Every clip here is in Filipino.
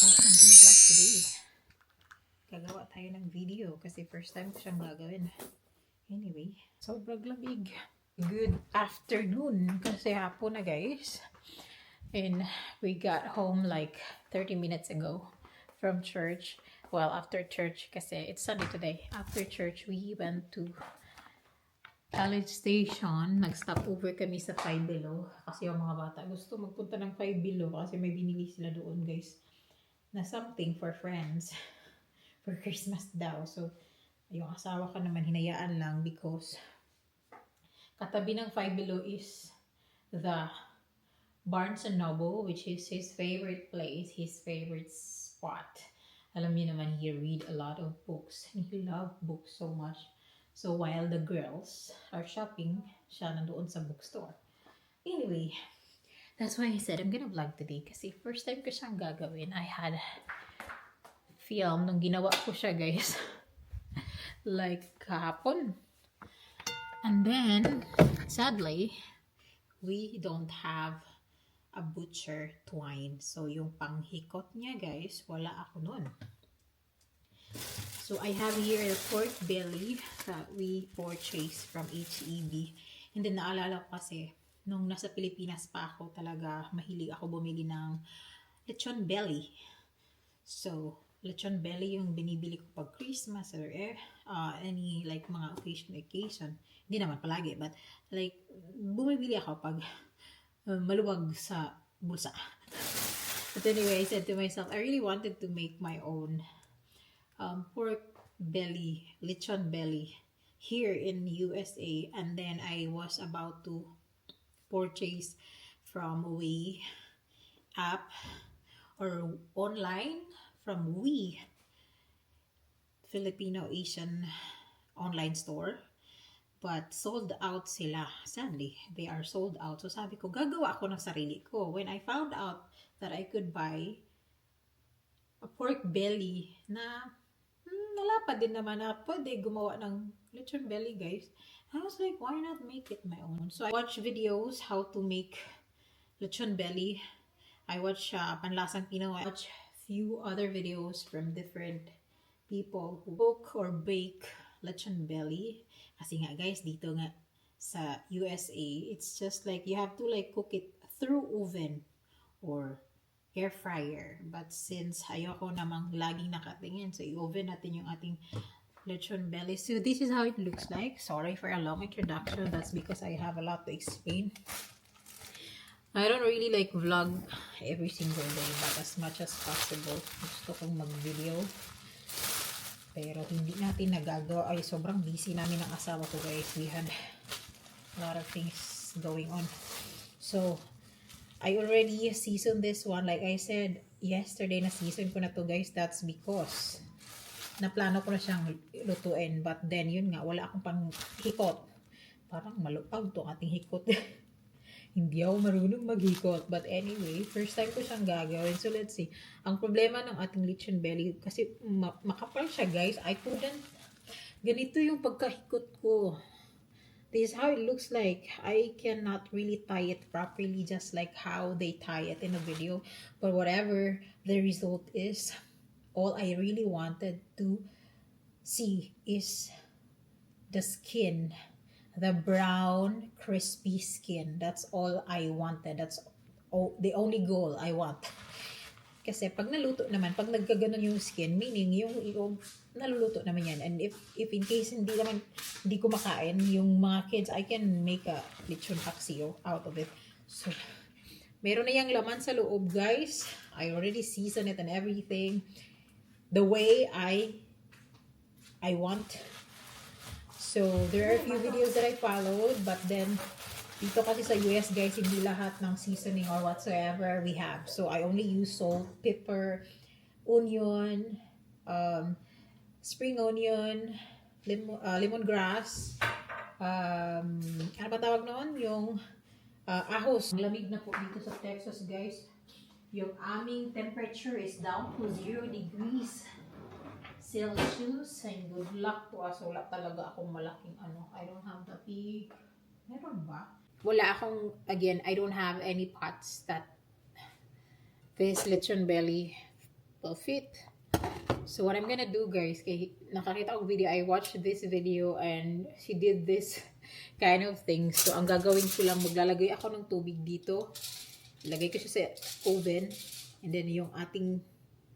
Guys, I'm gonna vlog today. Gagawa tayo ng video kasi first time ko siyang gagawin. Anyway, sobrang lamig. Good afternoon kasi hapon na guys. And we got home like 30 minutes ago from church. Well, after church kasi it's Sunday today. After church, we went to College Station. Nag-stop over kami sa Five Below kasi yung mga bata gusto magpunta ng Five Below kasi may binili sila doon guys na something for friends for Christmas daw. So, yung asawa ko naman hinayaan lang because katabi ng Five Below is the Barnes and Noble, which is his favorite place, his favorite spot. Alam niyo naman, he read a lot of books and he loved books so much. So, while the girls are shopping, siya nandoon sa bookstore. Anyway, that's why I said I'm gonna vlog today kasi first time ko siyang gagawin. I had film nung ginawa ko siya guys like kahapon, and then sadly we don't have a butcher twine, so yung panghikot niya guys wala ako nun. So I have here the pork belly that we purchased from HEB, and then naalala ko kasi nung nasa Pilipinas pa ako talaga mahilig ako bumili ng lechon belly. So lechon belly yung binibili ko pag Christmas or any like mga occasion. Hindi naman palagi, but like bumibili ako pag maluwag sa bulsa. But anyway, I said to myself, I really wanted to make my own pork belly, lechon belly here in USA, and then I was about to purchase from Way app or online from We Filipino Asian online store, but sold out sila. Sadly, they are sold out. So sabi ko, gagawa ako ng sarili ko. When I found out that I could buy a pork belly na nalapad din naman na pwede gumawa ng lechon belly guys, I was like, why not make it my own? So I watch videos how to make lechon belly. I watch Panlasang Pinoy. I watch few other videos from different people who cook or bake lechon belly. Kasi nga guys, dito nga sa USA, it's just like you have to like cook it through oven or air fryer. But since ayoko namang laging nakatingin, so i-oven natin yung ating lechon belly. So this is how it looks like. Sorry for a long introduction. That's because I have a lot to explain. I don't really like vlog every single day, but as much as possible, gusto kong mag-video. Pero hindi natin nagagawa. Ay, sobrang busy namin ng asawa ko guys. We had a lot of things going on. So, I already seasoned this one. Like I said, yesterday na season ko na to guys. That's because naplano ko na siyang lutuin. But then, yun nga, wala akong pang hikot. Parang malupag to ating hikot. Hindi ako marunong maghikot. But anyway, first time ko siyang gagawin. So let's see. Ang problema ng ating lechon belly, kasi makapal siya guys. I couldn't. Ganito yung pagkahikot ko. This is how it looks like. I cannot really tie it properly just like how they tie it in the video. But whatever the result is, all I really wanted to see is the skin. The brown, crispy skin. That's all I wanted. That's the only goal I want. Kasi pag naluto naman, pag nagkaganon yung skin, meaning yung naluluto naman yan. And if in case hindi ko makain, yung mga kids, I can make a lechon paksiw out of it. So, meron na yung laman sa loob, guys. I already seasoned it and everything. The way I want. So, there are a few videos that I followed, but then, dito kasi sa US, guys, hindi lahat ng seasoning or whatsoever we have. So, I only use salt, pepper, onion, spring onion, lemongrass, ano ba tawag noon? Yung ahos. Lamig na po dito sa Texas, guys. Yung aming temperature is down to 0 degrees Celsius, and good luck to us. Wala talaga akong malaking ano. I don't have the big. Meron ba? Wala akong, again, I don't have any pots that this lechon belly will fit. So what I'm gonna do, guys, kay nakakita ko video, I watched this video and she did this kind of thing. So ang gagawin ko lang, maglalagay ako ng tubig dito. Ilagay ko siya sa oven and then yung ating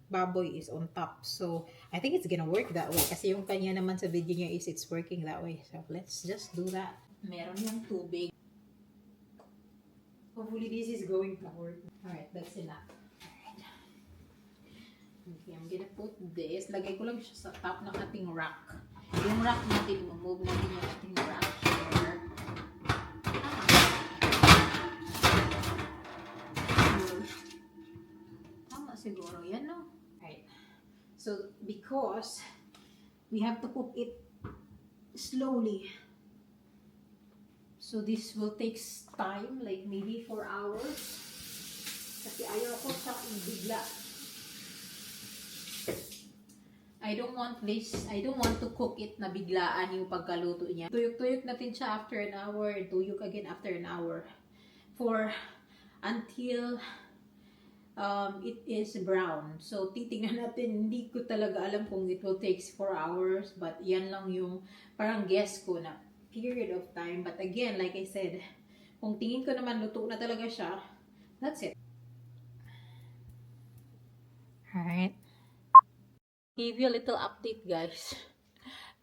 baboy is on top. So I think it's gonna work that way kasi yung kanya naman sa video niya is it's working that way. So let's just do that. Meron yung tubig. Hopefully this is going to work. Alright, that's enough. Okay, I'm gonna put this. Lagay ko lang siya sa top ng ating rack. Yung rack natin, move natin yung ating rack here. Tama siguro yan, no? Right. So, because we have to cook it slowly. So, this will take time, like maybe 4 hours. Kasi ayaw ko siyang bigla. I don't want to cook it na biglaan yung pagkaluto niya. Tuyok-tuyok natin siya after an hour, tuyok again after an hour. Until it is brown. So, titingnan natin, hindi ko talaga alam kung it will take 4 hours, but yan lang yung parang guess ko na period of time. But again, like I said, kung tingin ko naman luto na talaga siya, that's it. Alright. Give you a little update, guys.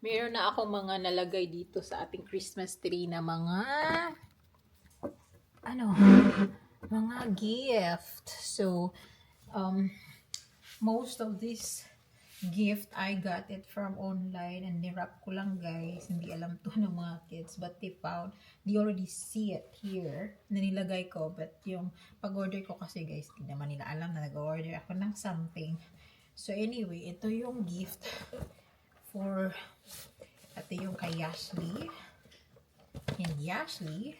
Meron na akong mga nalagay dito sa ating Christmas tree na mga gift. So, most of this gift, I got it from online and nirap ko lang, guys. Hindi alam to ng mga kids, but they already see it here na nilagay ko. But yung pag-order ko kasi, guys, hindi naman nila alam na nag-order ako ng something. So anyway, ito yung gift for ito yung kay Yashli. And Yashli.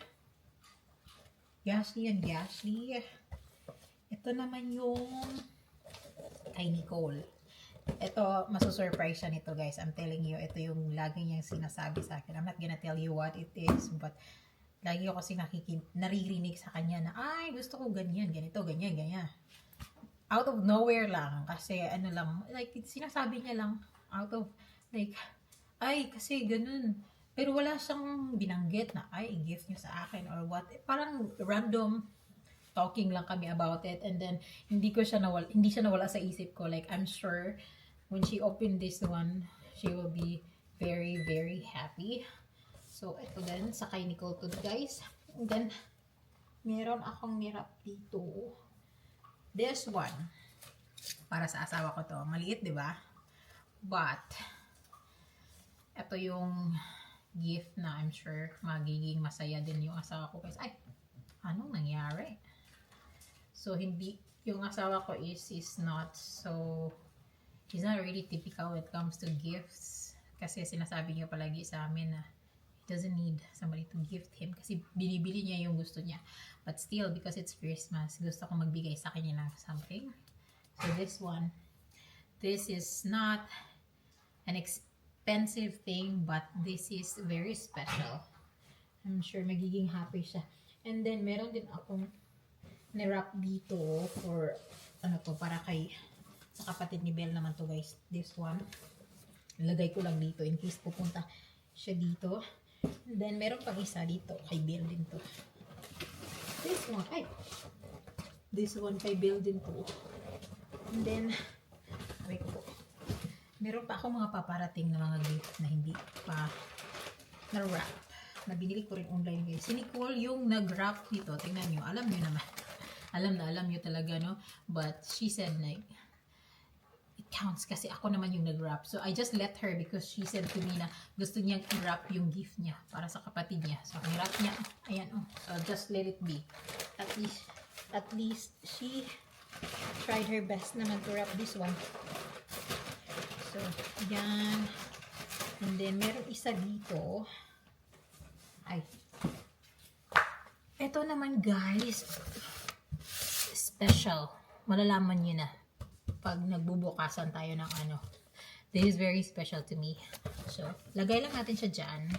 Ito naman yung kay Nicole. Ito, masusurprise siya nito, guys. I'm telling you, ito yung lagi niyang sinasabi sa akin. I'm not gonna tell you what it is, but lagi ko kasi naririnig sa kanya na, ay, gusto ko ganyan, ganito, ganyan, ganyan. Out of nowhere lang, kasi ano lang, like, sinasabi niya lang, out of, like, ay, kasi ganun. Pero wala siyang binanggit na, ay, i-gift niyo sa akin, or what. Parang random talking lang kami about it, and then, hindi siya nawala sa isip ko. Like, I'm sure, when she opened this one, she will be very, very happy. So, ito din, sa kay Nicole to, guys. And then, meron akong nirap dito. This one, para sa asawa ko to. Maliit, di ba? But, ito yung gift na I'm sure magiging masaya din yung asawa ko. Guys, ay, anong nangyari? So, hindi, yung asawa ko is not so, he's not really typical when it comes to gifts. Kasi sinasabi niya palagi sa amin na he doesn't need somebody to gift him kasi binibili niya yung gusto niya. But still, because it's Christmas, gusto ko magbigay sa kanya ng something. So this one, this is not an expensive thing, but this is very special. I'm sure magiging happy siya. And then, meron din akong nirap dito for, para sa kapatid ni Belle naman to, guys. This one, lagay ko lang dito in case pupunta siya dito. And then, meron pang isa dito, kay Belle din to. This one kay Belle din to. And then, meron pa akong mga paparating na mga gift na hindi pa na-wrap. Na binili ko rin online, guys. Si Nicole yung nag-wrap nito. Tingnan nyo. Alam nyo naman. Alam nyo talaga, no? But she said, like, it counts kasi ako naman yung nag-wrap. So, I just let her because she said to me na gusto niyang i-wrap yung gift niya para sa kapatid niya. So, i-wrap niya. Ayan, oh. So, just let it be. At least, she tried her best naman to wrap this one. So, yan. And then, meron isa dito. Ay. Ito naman, guys. Special. Malalaman nyo na pag nagbubukasan tayo ng ano. This is very special to me. So, lagay lang natin siya dyan.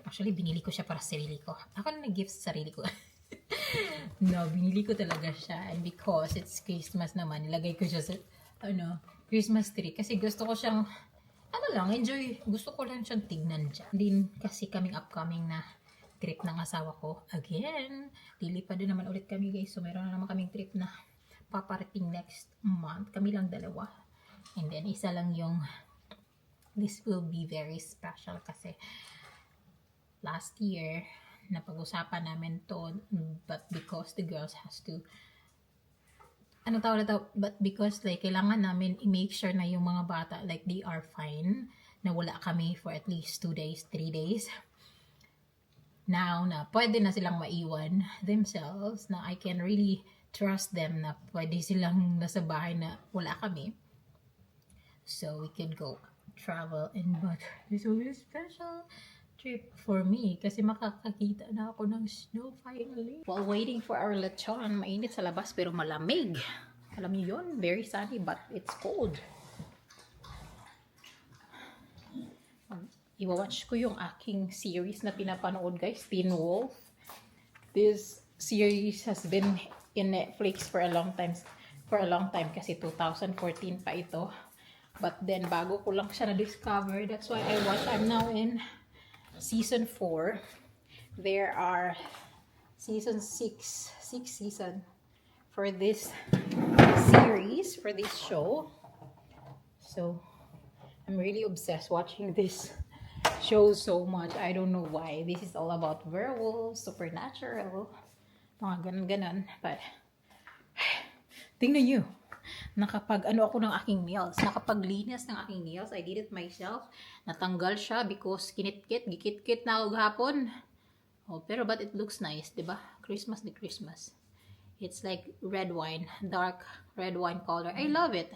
Actually, binili ko siya para sa sarili ko. Ako na nag-gift sa sarili ko. No, binili ko talaga siya. And because it's Christmas naman, nilagay ko siya sa Christmas tree. Kasi gusto ko siyang, enjoy. Gusto ko lang siyang tignan dyan. Din kasi kaming upcoming na trip ng asawa ko. Again, lilipad din naman ulit kami guys. So, meron na naman kaming trip na paparating next month. Kami lang dalawa. And then, isa lang yung, this will be very special kasi last year, napag-usapan namin to, but because the girls has to, but because like, kailangan namin i-make sure na yung mga bata, like, they are fine, na wala kami for at least 2 days, 3 days. Now, na pwede na silang maiwan themselves, na I can really trust them na pwede silang nasa bahay na wala kami. So, we could go travel, and but this will be a special trip for me kasi makakakita na ako ng snow finally. While waiting for our lechon, mainit sa labas pero malamig. Alam niyo yun, very sunny but it's cold. Iwa-watch ko yung aking series na pinapanood guys, Teen Wolf. This series has been in Netflix for a long time kasi 2014 pa ito. But then bago ko lang siya na-discover, that's why I'm now in season 4. There are season 6 season for this series, for this show. So I'm really obsessed watching this show so much. I don't know why. This is all about werewolves, supernatural, mga ganun-ganun. But tingnan nyo, ako ng aking nails. Nakapaglinis ng aking nails. I did it myself. Natanggal siya because gikit-kit na ako gahapon. Oh, pero but it looks nice, diba? Christmas ni Christmas. It's like red wine, dark red wine color. I love it.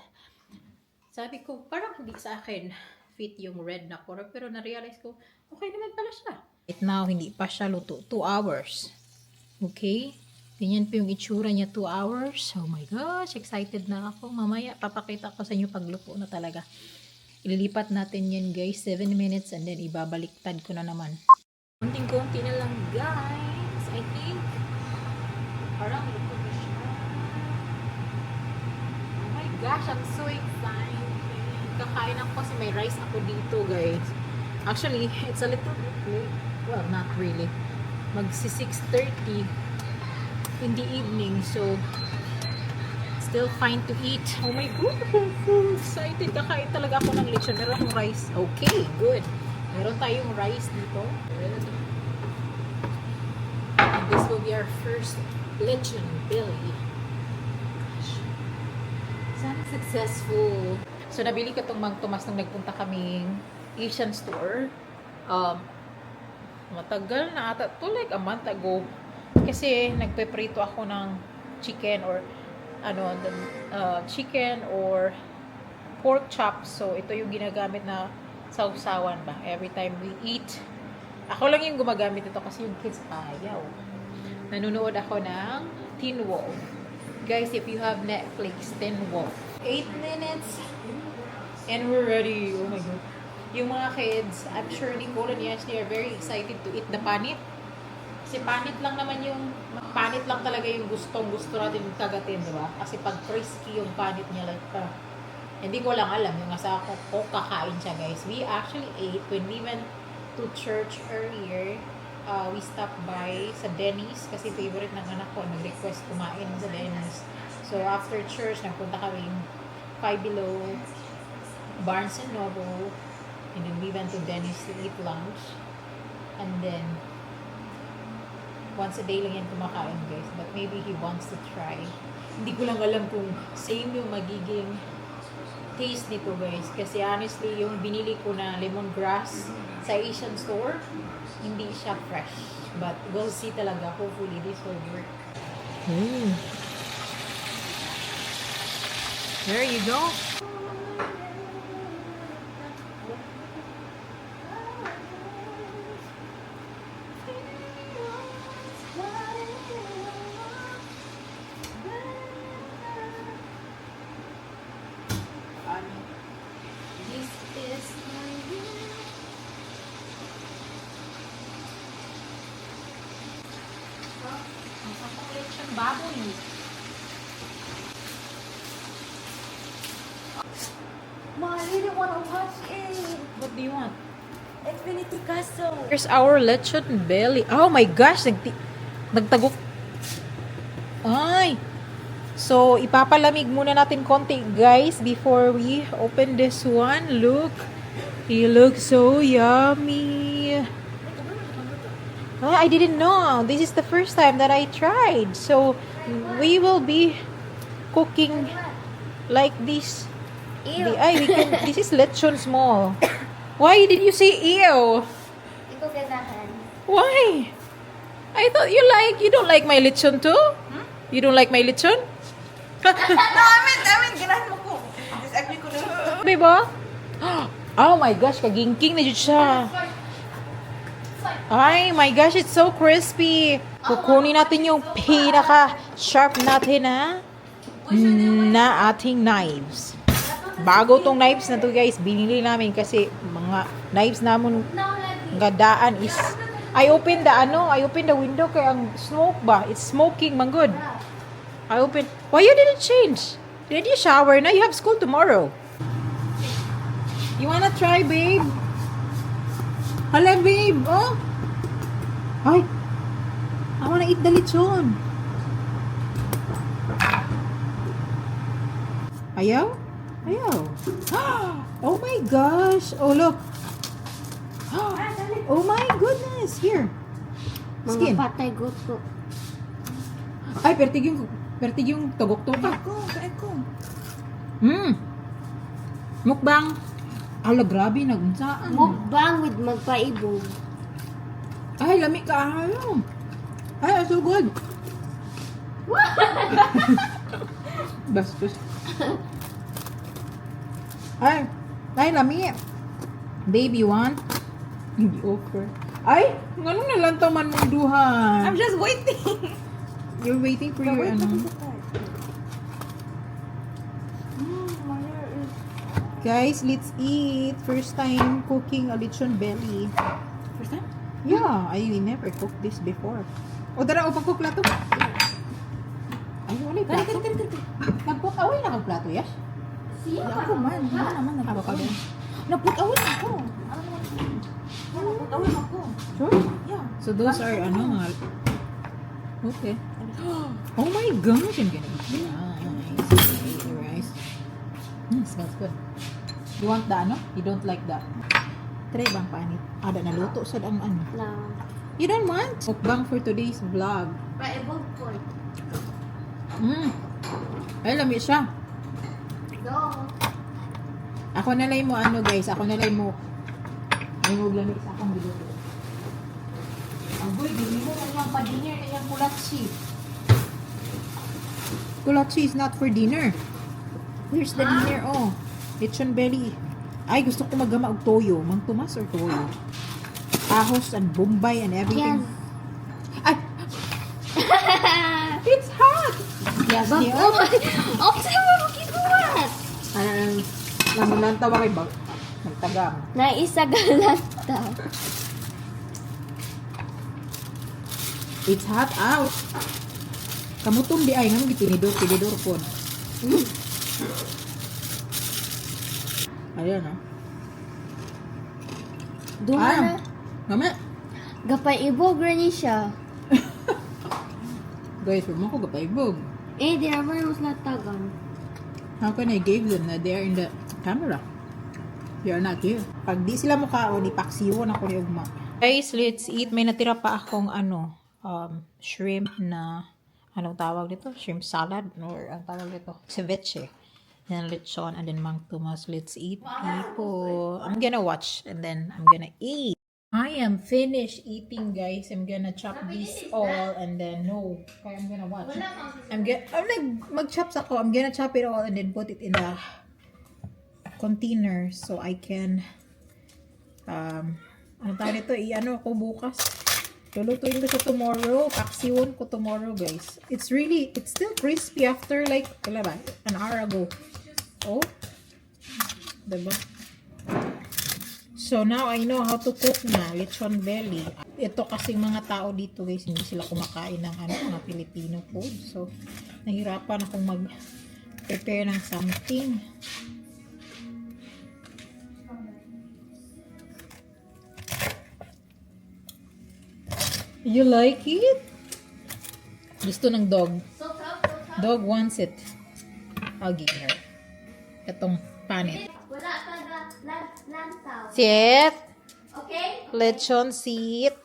Sabi ko, parang hindi sa akin fit yung red na color, pero na-realize ko, okay naman pala siya. Right now, hindi pa siya luto. 2 hours. Okay? Ganyan po yung itsura niya, 2 hours. Oh my gosh, excited na ako. Mamaya, papakita ko sa inyo pagluto na talaga. Ililipat natin yan guys, 7 minutes, and then ibabaliktad ko na naman. Konting-konti na lang guys. I think, parang luto na siya. Oh my gosh, I'm so excited. Kakain ako kasi may rice ako dito guys. Actually, it's a little bit late. Well, not really. Magsi 6:30 in the evening, so still fine to eat. Oh my god, I'm so excited. Kakain talaga ako ng lechon. Meron akong rice. Okay, good. Meron tayong rice dito. And this will be our first lechon belly. Sana successful. So, nabili ko itong Mang Tomas nung nagpunta kaming Asian store. Matagal na ata. To like a month ago. Kasi nagpeprito ako ng chicken or chicken or pork chops. So, ito yung ginagamit na sausawan ba. Every time we eat. Ako lang yung gumagamit ito kasi yung kids ayaw. Nanonood ako ng Teen Wolf. Guys, if you have Netflix, Teen Wolf. 8 minutes. And we're ready. Oh my god. Yung mga kids, I'm sure Nicole and Ashley are very excited to eat the panit. Kasi panit lang talaga yung gustong-gusto natin kagatin, di ba? Kasi pag crispy yung panit niya, like, hindi ko lang alam. Yung asawa ko, kakain siya, guys. We actually ate when we went to church earlier. We stopped by sa Denny's kasi favorite ng anak ko. Nag-request kumain sa Denny's. So, after church, nagpunta kami Five Below, Barnes and Noble, and then we went to Denny's to eat lunch. And then, once a day lang yan kumakain, guys. But maybe he wants to try. Hindi ko lang alam kung same yung magiging taste nito, guys. Kasi honestly, yung binili ko na lemongrass sa Asian store, hindi siya fresh. But we'll see talaga. Hopefully, this will work. There you go. This is my year. Ang lechon baboy. Ma, I really want to watch it. What do you want? Infinity Castle. Here's our lechon belly. Oh my gosh, nagtagok. Ay. So, ipapalamig muna natin konti, guys, before we open this one. Look. He looks so yummy. Oh, I didn't know. This is the first time that I tried. So, we will be cooking like this. This is lechon small. Why did you say ew? Ikaw ganahan. Why? I thought you don't like my lechon too? You don't like my lechon? No, I mean, ganahan mo ko. Disagree ko na. Diba? Oh my gosh, kagingking na dyan siya. Ay my gosh, it's so crispy. Kukunin natin yung pinaka-sharp natin na ating knives. Bago tong knives na to, guys, binili namin kasi mga knives namon gadaan is I opened the window kaya ang smoke ba? It's smoking man good. Why you didn't change? Did you shower na? You have school tomorrow. You wanna try, babe? Hala, babe. Oh. Ay. I wanna eat the lechon. Ayaw? Ayaw. Oh my gosh. Oh, look. Oh my goodness. Here. Skin. Mga patay gusto. Ay, pertig yung tugok-tugok. Ko. Mukbang. Ala, grabe, nagunsaan. Mukbang with magpaibog. Ay, lami ka. Ay, so good. Bastos. Ay, lami. Baby, you want? Hindi offer. Ay, ganun na lang taman mong duhan. I'm just waiting. You're waiting for your ano. My hair is... Guys, let's eat. First time cooking a lechon belly. First time? Yeah, I never cooked this before. O, dara, pag-cook plato. Ay, wala yung plato. Nag-put away na kang plato, yes? Siya Ako man, hindi naman nag-put away. Naput away ako. Naput away ako. Sure? Yeah. So those are mga... Okay. Oh my gosh, I'm gonna eat the rice. Smells good. You want the ano? You don't like that? Try bang panit? Ada naluto sa ang ano. No. You don't want? Mukbang for today's vlog. Paibog po. Ay, lami siya. No. Ako na lang mo ano, guys. Ako na lang mo. Ay, mo lamig sa akong biluto. Ang boy, gini mo na yung pa-dinner na yung kulatsi. Kulatsi is not for dinner. Here's the dinner, oh. Lechon belly. Ay, gusto ko magama og toyo. Mang Tomas or toyo? Ahos and bombay and everything. Yes. Ay! It's hot! Yes, Bag, dear. oh, sa'yo mo makikuhat. Namunan tawa kay Bag. Nagtagam. Naisagalat daw. It's hot out. Kamutom di ay nga tinidor po. Ayan ah. Doon na. Mama. Gapay ibog rin siya. Guys, huwag mo ko kapaibog. Eh, di naman mas latagan. How can I give them na they are in the camera? They are not here. Pag di sila mukhaon, ipaksiyon ako ni Ugma. Guys, let's eat. May natira pa akong shrimp na, anong tawag dito? Shrimp salad? Or ang tawag dito? Ceviche. Then lechon and then Mang Tomas. Let's eat, people. I'm gonna watch and then I'm gonna eat. I am finished eating, guys. I'm gonna chop this all and then kaya I'm gonna watch. I'm mag-chop ako. I'm gonna chop it all and then put it in the container so I can ano tawag nito? I-ano ko bukas. Lulutuin ko siya tomorrow. Paksiwon ko tomorrow, guys. It's still crispy after like, wala ba? An hour ago. Oh. Diba? So now I know how to cook na lechon belly. Ito kasing mga tao dito, guys, hindi sila kumakain ng mga Filipino food. So nahirapan akong mag-prepare ng something. You like it? Gusto ng dog. So tough, so tough. Dog wants it. I'll give her. Itong panit. Wala ka na lantaw. Sit. Okay? Lechon, sit.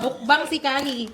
Mukbang si Kali.